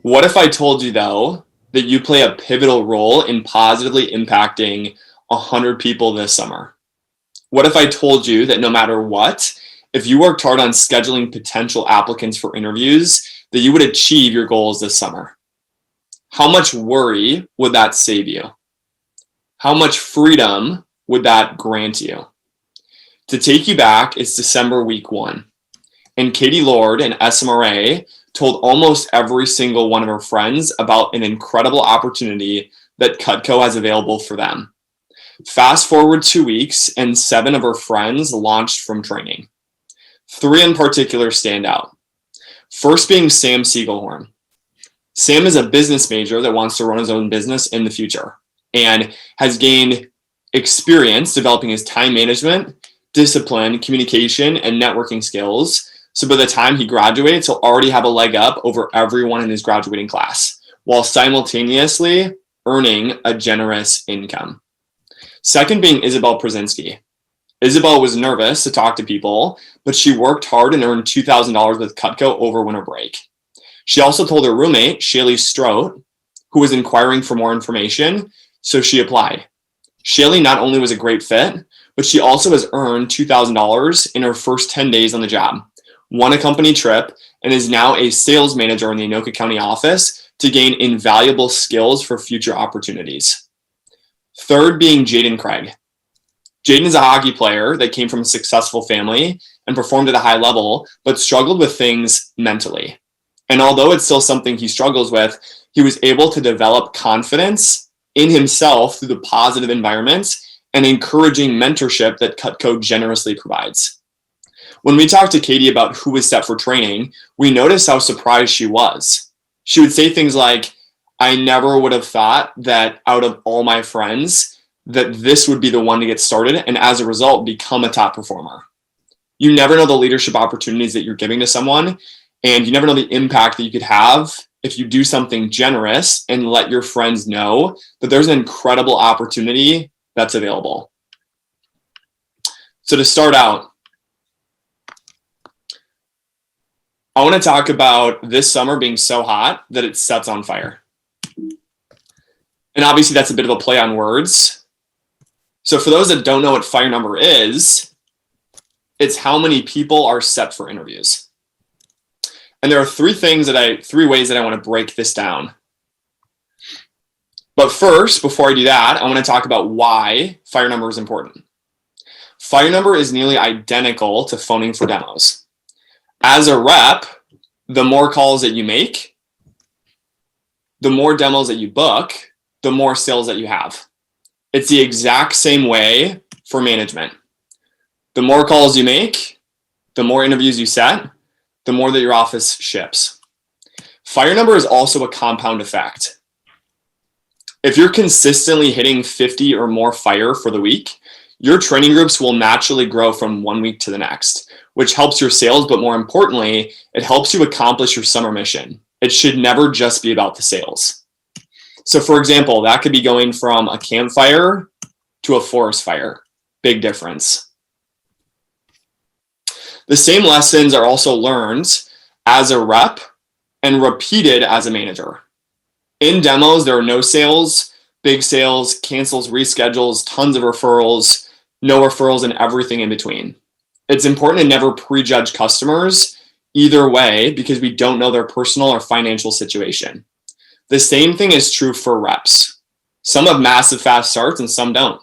What if I told you, though, that you play a pivotal role in positively impacting 100 people this summer? What if I told you that no matter what, if you worked hard on scheduling potential applicants for interviews, that you would achieve your goals this summer? How much worry would that save you? How much freedom would that grant you? To take you back, it's December week 1. And Katie Lord and SMRA told almost every single one of her friends about an incredible opportunity that Cutco has available for them. Fast forward 2 weeks, and 7 of her friends launched from training. 3 in particular stand out. First being Sam Siegelhorn. Sam is a business major that wants to run his own business in the future and has gained experience developing his time management, discipline, communication, and networking skills. So by the time he graduates, he'll already have a leg up over everyone in his graduating class, while simultaneously earning a generous income. Second being Isabel Przinski. Isabel was nervous to talk to people, but she worked hard and earned $2,000 with Cutco over winter break. She also told her roommate, Shaylee Strout, who was inquiring for more information, so she applied. Shaylee not only was a great fit, but she also has earned $2,000 in her first 10 days on the job, won a company trip, and is now a sales manager in the Anoka County office to gain invaluable skills for future opportunities. Third being Jaden Craig. Jaden is a hockey player that came from a successful family and performed at a high level, but struggled with things mentally. And although it's still something he struggles with, he was able to develop confidence in himself through the positive environments and encouraging mentorship that Cutco generously provides. When we talked to Katie about who was set for training, we noticed how surprised she was. She would say things like, I never would have thought that out of all my friends, that this would be the one to get started and as a result, become a top performer. You never know the leadership opportunities that you're giving to someone, and you never know the impact that you could have if you do something generous and let your friends know that there's an incredible opportunity that's available. So to start out, I want to talk about this summer being so hot that it sets on fire. And obviously that's a bit of a play on words. So for those that don't know what fire number is, it's how many people are set for interviews. And there are three ways that I want to break this down. But first, before I do that, I want to talk about why fire number is important. Fire number is nearly identical to phoning for demos. As a rep, the more calls that you make, the more demos that you book, the more sales that you have. It's the exact same way for management. The more calls you make, the more interviews you set, the more that your office ships. Fire number is also a compound effect. If you're consistently hitting 50 or more fire for the week, your training groups will naturally grow from one week to the next, which helps your sales, but more importantly, it helps you accomplish your summer mission. It should never just be about the sales. So for example, that could be going from a campfire to a forest fire. Big difference. The same lessons are also learned as a rep and repeated as a manager. In demos, there are no sales, big sales, cancels, reschedules, tons of referrals, no referrals, and everything in between. It's important to never prejudge customers either way because we don't know their personal or financial situation. The same thing is true for reps. Some have massive fast starts and some don't.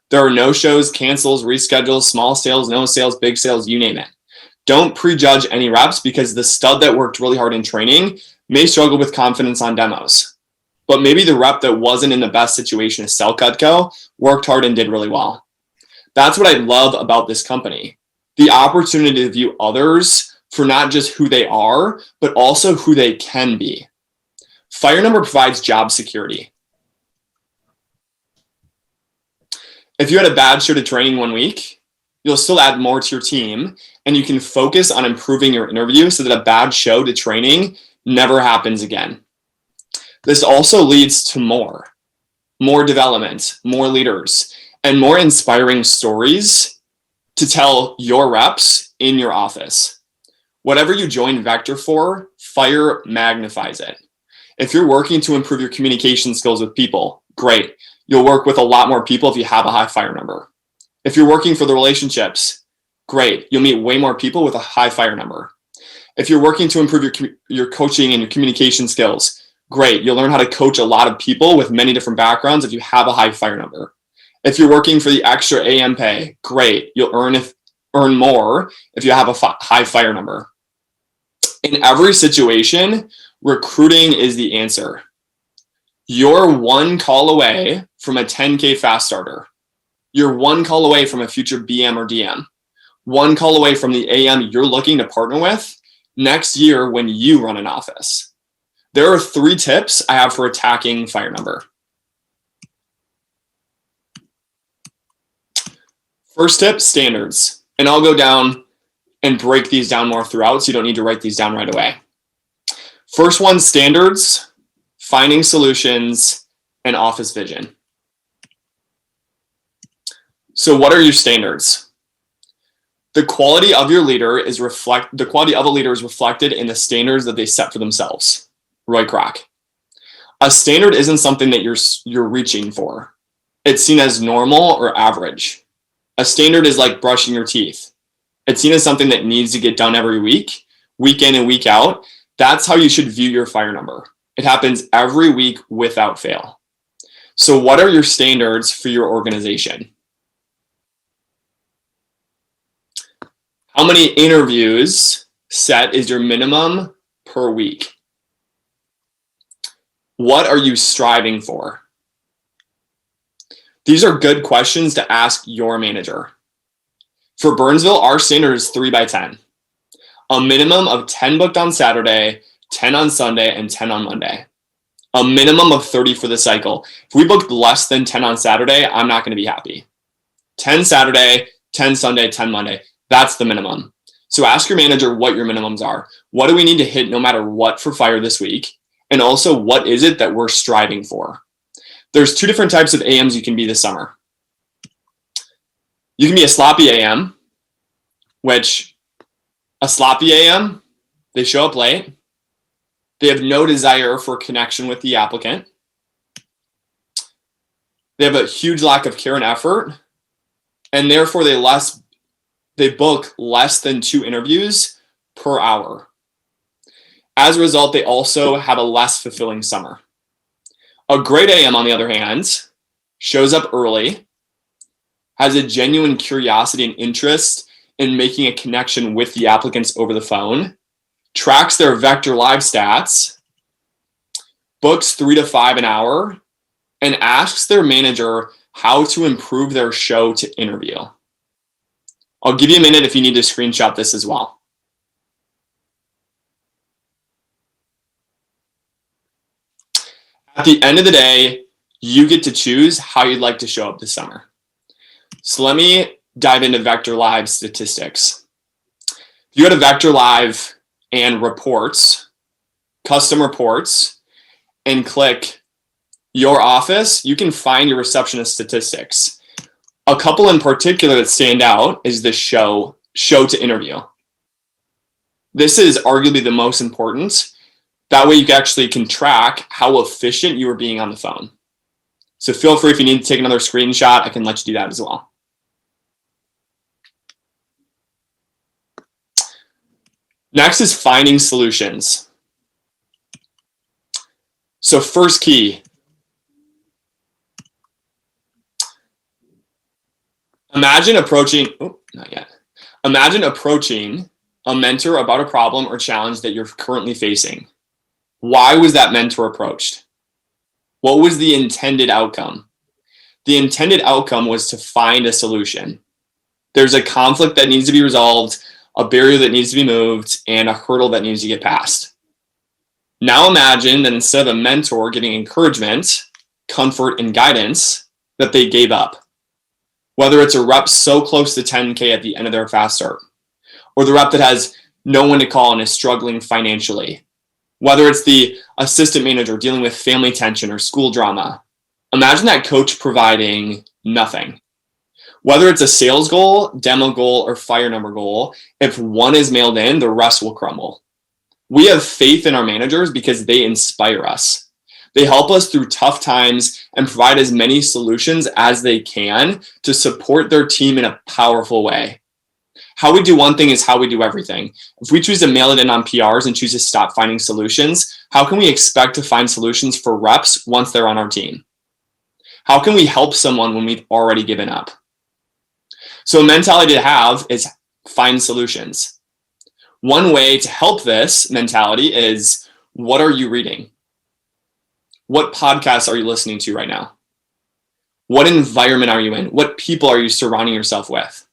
There are no shows, cancels, reschedules, small sales, no sales, big sales, you name it. Don't prejudge any reps because the stud that worked really hard in training may struggle with confidence on demos. But maybe the rep that wasn't in the best situation to sell Cutco worked hard and did really well. That's what I love about this company. The opportunity to view others for not just who they are, but also who they can be. Fire number provides job security. If you had a bad show to training 1 week, you'll still add more to your team and you can focus on improving your interview so that a bad show to training never happens again. This also leads to more development, more leaders, and more inspiring stories to tell your reps in your office. Whatever you join Vector for, fire magnifies it. If you're working to improve your communication skills with people, great. You'll work with a lot more people if you have a high fire number. If you're working for the relationships, great. You'll meet way more people with a high fire number. If you're working to improve your coaching and your communication skills, great. You'll learn how to coach a lot of people with many different backgrounds if you have a high fire number. If you're working for the extra AM pay, great. You'll earn more if you have a high fire number. In every situation, recruiting is the answer. You're one call away from a 10K fast starter. You're one call away from a future BM or DM. One call away from the AM you're looking to partner with next year when you run an office. There are 3 tips I have for attacking fire number. First tip, standards. And I'll go down and break these down more throughout, so you don't need to write these down right away. First one, standards, finding solutions, and office vision. So what are your standards? The quality of your leader is reflected in the standards that they set for themselves. Roy Kroc. A standard isn't something that you're reaching for. It's seen as normal or average. A standard is like brushing your teeth. It's seen as something that needs to get done every week in and week out. That's how you should view your fire number. It happens every week without fail. So what are your standards for your organization? How many interviews set is your minimum per week? What are you striving for? These are good questions to ask your manager. For Burnsville, our standard is 3 by 10. A minimum of 10 booked on Saturday, 10 on Sunday, and 10 on Monday. A minimum of 30 for the cycle. If we booked less than 10 on Saturday, I'm not going to be happy. 10 Saturday, 10 Sunday, 10 Monday. That's the minimum. So ask your manager what your minimums are. What do we need to hit no matter what for fire this week? And also, what is it that we're striving for? There's 2 different types of AMs you can be this summer. You can be a sloppy AM, which a sloppy AM, they show up late. They have no desire for connection with the applicant. They have a huge lack of care and effort, and therefore they book less than 2 interviews per hour. As a result, they also have a less fulfilling summer. A great AM, on the other hand, shows up early, has a genuine curiosity and interest in making a connection with the applicants over the phone, tracks their Vector Live stats, books 3 to 5 an hour, and asks their manager how to improve their show to interview. I'll give you a minute if you need to screenshot this as well. At the end of the day, you get to choose how you'd like to show up this summer. So let me dive into Vector Live statistics. If you go to Vector Live and reports, custom reports, and click your office, you can find your receptionist statistics. A couple in particular that stand out is the show to interview. This is arguably the most important. That way you actually can track how efficient you are being on the phone. So feel free, if you need to take another screenshot, I can let you do that as well. Next is finding solutions. So first key, imagine approaching a mentor about a problem or challenge that you're currently facing. Why was that mentor approached? What was the intended outcome? The intended outcome was to find a solution. There's a conflict that needs to be resolved, a barrier that needs to be moved, and a hurdle that needs to get passed. Now imagine that instead of a mentor getting encouragement, comfort, and guidance, that they gave up. Whether it's a rep so close to 10K at the end of their fast start, or the rep that has no one to call and is struggling financially. Whether it's the assistant manager dealing with family tension or school drama. Imagine that coach providing nothing. Whether it's a sales goal, demo goal, or fire number goal, if one is mailed in, the rest will crumble. We have faith in our managers because they inspire us. They help us through tough times and provide as many solutions as they can to support their team in a powerful way. How we do one thing is how we do everything. If we choose to mail it in on PRs and choose to stop finding solutions, how can we expect to find solutions for reps once they're on our team? How can we help someone when we've already given up? So a mentality to have is find solutions. One way to help this mentality is, what are you reading? What podcasts are you listening to right now? What environment are you in? What people are you surrounding yourself with?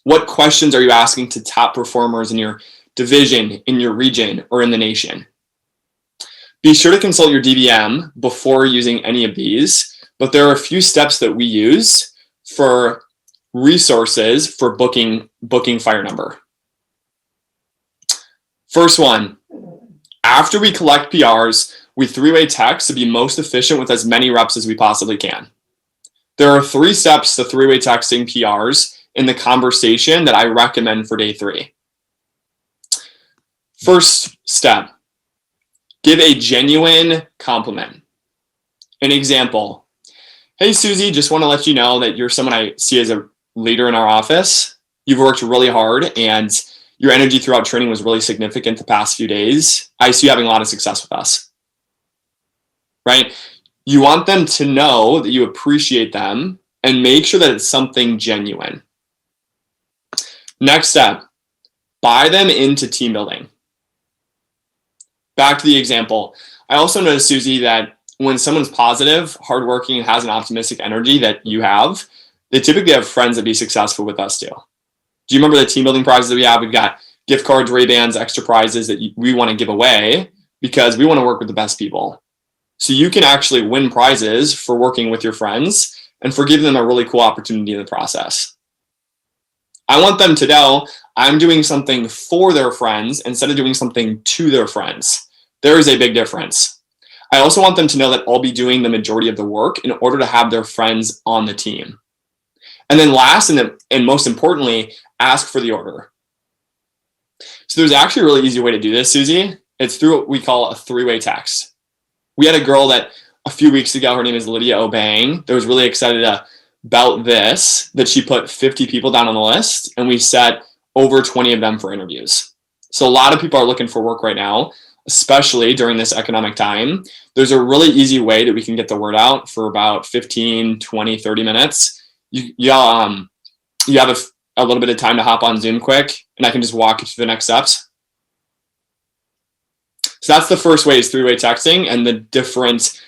What questions are you asking to top performers in your division, in your region, or in the nation? Be sure to consult your DVM before using any of these, but there are a few steps that we use for resources for booking fire number. First one, after we collect PRs, we three-way text to be most efficient with as many reps as we possibly can. There are 3 steps to three-way texting PRs in the conversation that I recommend for day 3. First step, give a genuine compliment. An example, hey Susie, just want to let you know that you're someone I see as a leader in our office. You've worked really hard and your energy throughout training was really significant the past few days. I see you having a lot of success with us, right? You want them to know that you appreciate them and make sure that it's something genuine. Next step, buy them into team building. Back to the example. I also noticed, Susie, that when someone's positive, hardworking, and has an optimistic energy that you have, they typically have friends that be successful with us too. Do you remember the team building prizes that we have? We've got gift cards, Ray-Bans, extra prizes that we want to give away because we want to work with the best people. So you can actually win prizes for working with your friends and for giving them a really cool opportunity in the process. I want them to know I'm doing something for their friends instead of doing something to their friends. There is a big difference. I also want them to know that I'll be doing the majority of the work in order to have their friends on the team. And then last and most importantly, ask for the order. So there's actually a really easy way to do this, Susie. It's through what we call a three-way text. We had a girl that a few weeks ago, her name is Lydia Obang, that was really excited about this, that she put 50 people down on the list, and we set over 20 of them for interviews. So a lot of people are looking for work right now, especially during this economic time. There's a really easy way that we can get the word out for about 15, 20, 30 minutes. You have a little bit of time to hop on Zoom quick, and I can just walk you through the next steps. So that's the first way, is three-way texting and the different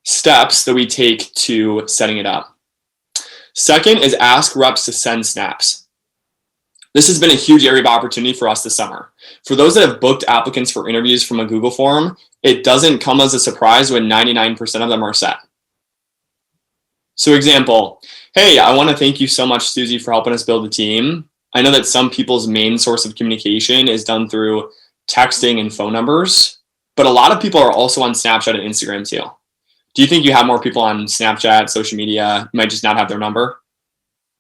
steps that we take to setting it up. Second is ask reps to send snaps. This has been a huge area of opportunity for us this summer. For those that have booked applicants for interviews from a Google form, it doesn't come as a surprise when 99% of them are set. So example, hey, I want to thank you so much, Susie, for helping us build the team. I know that some people's main source of communication is done through texting and phone numbers, but a lot of people are also on Snapchat and Instagram too. Do you think you have more people on Snapchat, social media, you might just not have their number?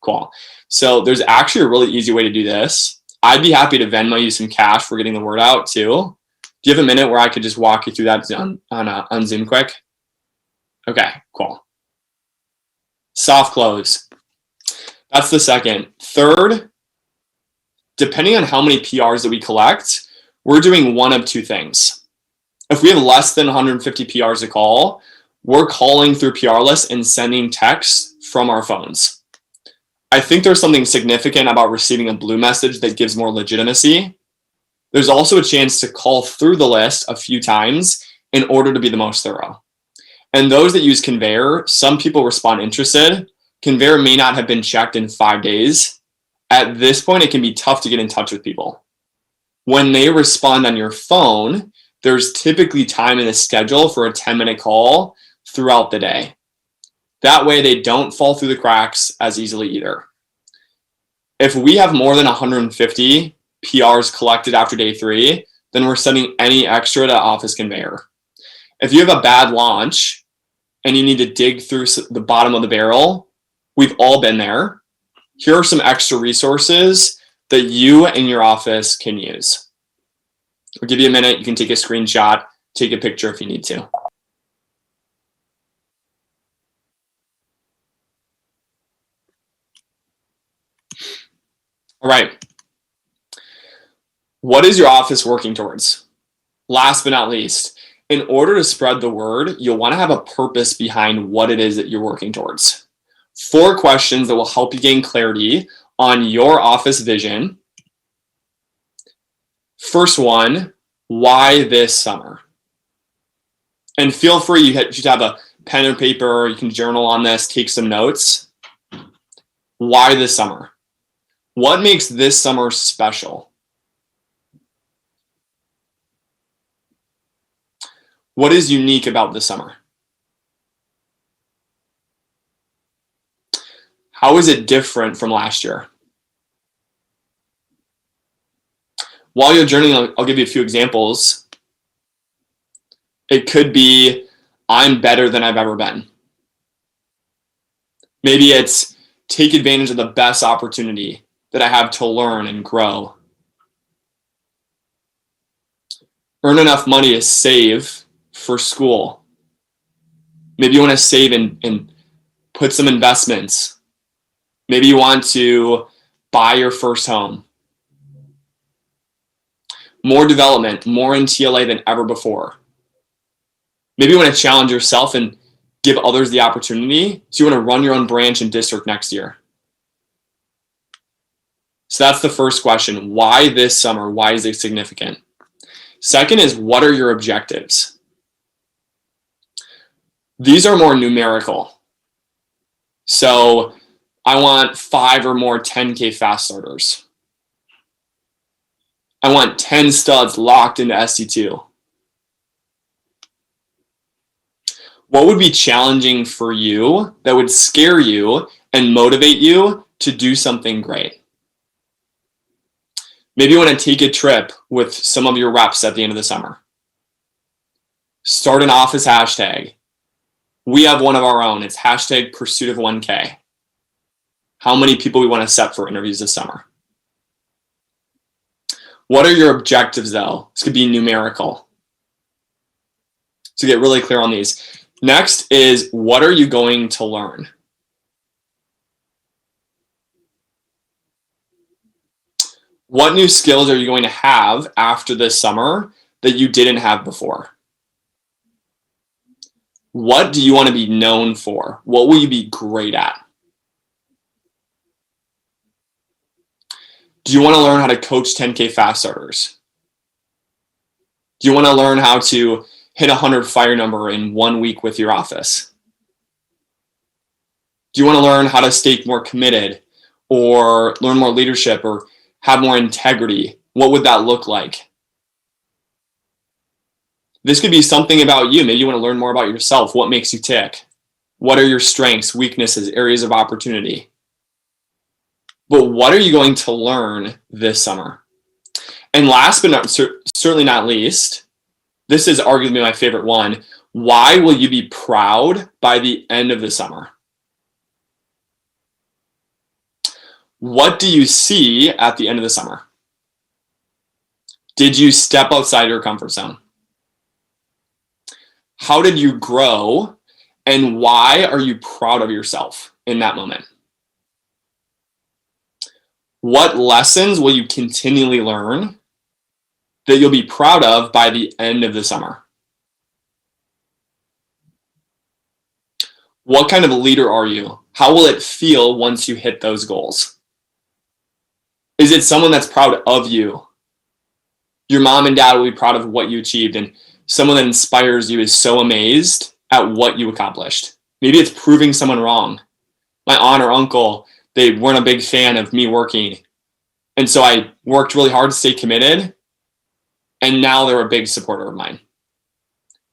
Cool. So there's actually a really easy way to do this. I'd be happy to Venmo you some cash for getting the word out too. Do you have a minute where I could just walk you through that on Zoom quick? Okay, cool. Soft close. That's the second. Third, depending on how many PRs that we collect, we're doing one of two things. If we have less than 150 PRs to call, we're calling through PR lists and sending texts from our phones. I think there's something significant about receiving a blue message that gives more legitimacy. There's also a chance to call through the list a few times in order to be the most thorough. And those that use Conveyor, some people respond interested. Conveyor may not have been checked in 5 days. At this point, it can be tough to get in touch with people. When they respond on your phone, there's typically time in the schedule for a 10-minute call throughout the day. That way they don't fall through the cracks as easily either. If we have more than 150 PRs collected after day 3, then we're sending any extra to Office Conveyor. If you have a bad launch and you need to dig through the bottom of the barrel, we've all been there. Here are some extra resources that you and your office can use. I'll give you a minute. You can take a screenshot, take a picture if you need to. All right. What is your office working towards? Last but not least, in order to spread the word, you'll want to have a purpose behind what it is that you're working towards. 4 questions that will help you gain clarity on your office vision. First one, why this summer? And feel free, you should have a pen and paper, you can journal on this, take some notes. Why this summer? What makes this summer special? What is unique about this summer? How is it different from last year? While you're journaling, I'll give you a few examples. It could be, I'm better than I've ever been. Maybe it's take advantage of the best opportunity that I have to learn and grow. Earn enough money to save for school. Maybe you want to save and put some investments. Maybe you want to buy your first home. More development, more in TLA than ever before. Maybe you want to challenge yourself and give others the opportunity. So you want to run your own branch and district next year. So that's the first question. Why this summer? Why is it significant? Second is, what are your objectives? These are more numerical. So I want 5 or more 10K fast starters. I want 10 studs locked into SC2. What would be challenging for you that would scare you and motivate you to do something great? Maybe you want to take a trip with some of your reps at the end of the summer. Start an office hashtag. We have one of our own. It's hashtag pursuit of 1K. How many people we want to set for interviews this summer? What are your objectives though? This could be numerical. So get really clear on these. Next is, what are you going to learn? What new skills are you going to have after this summer that you didn't have before? What do you want to be known for? What will you be great at? Do you want to learn how to coach 10K fast starters? Do you want to learn how to hit 100 fire number in 1 week with your office? Do you want to learn how to stay more committed or learn more leadership or have more integrity? What would that look like? This could be something about you. Maybe you want to learn more about yourself. What makes you tick? What are your strengths, weaknesses, areas of opportunity? But what are you going to learn this summer? And last but certainly not least, this is arguably my favorite one. Why will you be proud by the end of the summer? What do you see at the end of the summer? Did you step outside your comfort zone? How did you grow? And why are you proud of yourself in that moment? What lessons will you continually learn that you'll be proud of by the end of the summer? What kind of a leader are you? How will it feel once you hit those goals? Is it someone that's proud of you? Your mom and dad will be proud of what you achieved, and someone that inspires you is so amazed at what you accomplished. Maybe it's proving someone wrong. My aunt or uncle, they weren't a big fan of me working. And so I worked really hard to stay committed. And now they're a big supporter of mine.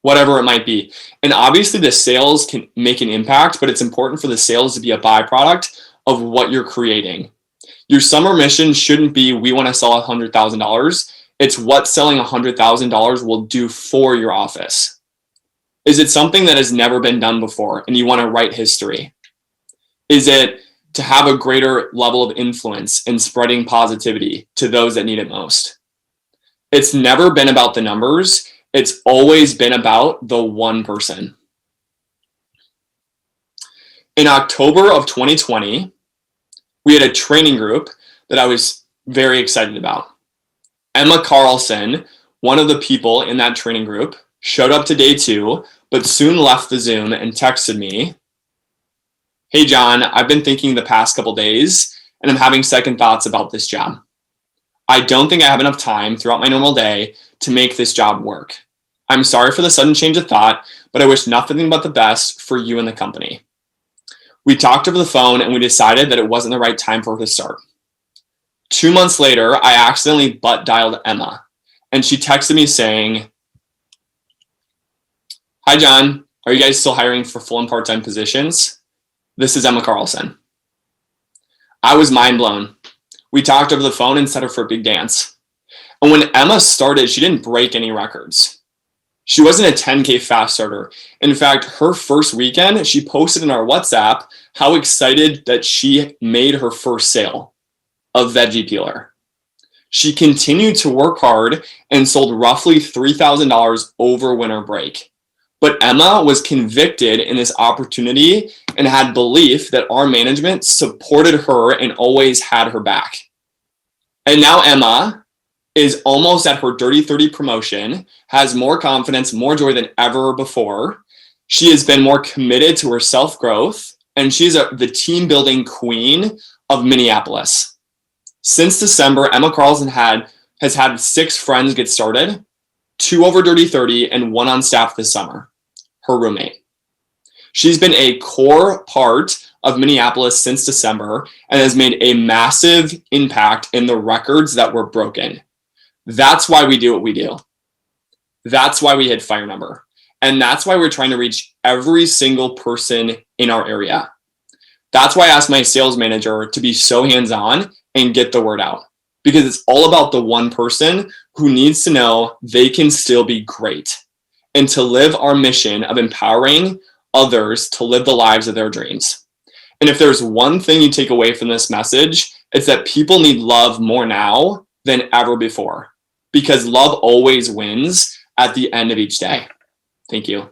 Whatever it might be. And obviously the sales can make an impact, but it's important for the sales to be a byproduct of what you're creating. Your summer mission shouldn't be, we want to sell $100,000. It's what selling $100,000 will do for your office. Is it something that has never been done before and you want to write history? Is it to have a greater level of influence in spreading positivity to those that need it most? It's never been about the numbers. It's always been about the one person. In October of 2020, we had a training group that I was very excited about. Emma Carlson, one of the people in that training group, showed up to day 2, but soon left the Zoom and texted me, "Hey Jon, I've been thinking the past couple days and I'm having second thoughts about this job. I don't think I have enough time throughout my normal day to make this job work. I'm sorry for the sudden change of thought, but I wish nothing but the best for you and the company." We talked over the phone and we decided that it wasn't the right time for her to start. 2 months later, I accidentally butt dialed Emma, and she texted me saying, "Hi Jon, are you guys still hiring for full and part-time positions? This is Emma Carlson." I was mind blown. We talked over the phone and set her for a big dance. And when Emma started, she didn't break any records. She wasn't a 10K fast starter. In fact, her first weekend, she posted in our WhatsApp how excited that she made her first sale of veggie peeler. She continued to work hard and sold roughly $3,000 over winter break. But Emma was convicted in this opportunity and had belief that our management supported her and always had her back. And now Emma is almost at her Dirty 30 promotion, has more confidence, more joy than ever before. She has been more committed to her self-growth, and she's the team-building queen of Minneapolis. Since December, Emma Carlson has had 6 friends get started, 2 over Dirty 30, and 1 on staff this summer, her roommate. She's been a core part of Minneapolis since December and has made a massive impact in the records that were broken. That's why we do what we do. That's why we hit fire number. And that's why we're trying to reach every single person in our area. That's why I asked my sales manager to be so hands-on and get the word out. Because it's all about the one person who needs to know they can still be great and to live our mission of empowering others to live the lives of their dreams. And if there's one thing you take away from this message, it's that people need love more now than ever before. Because love always wins at the end of each day. Thank you.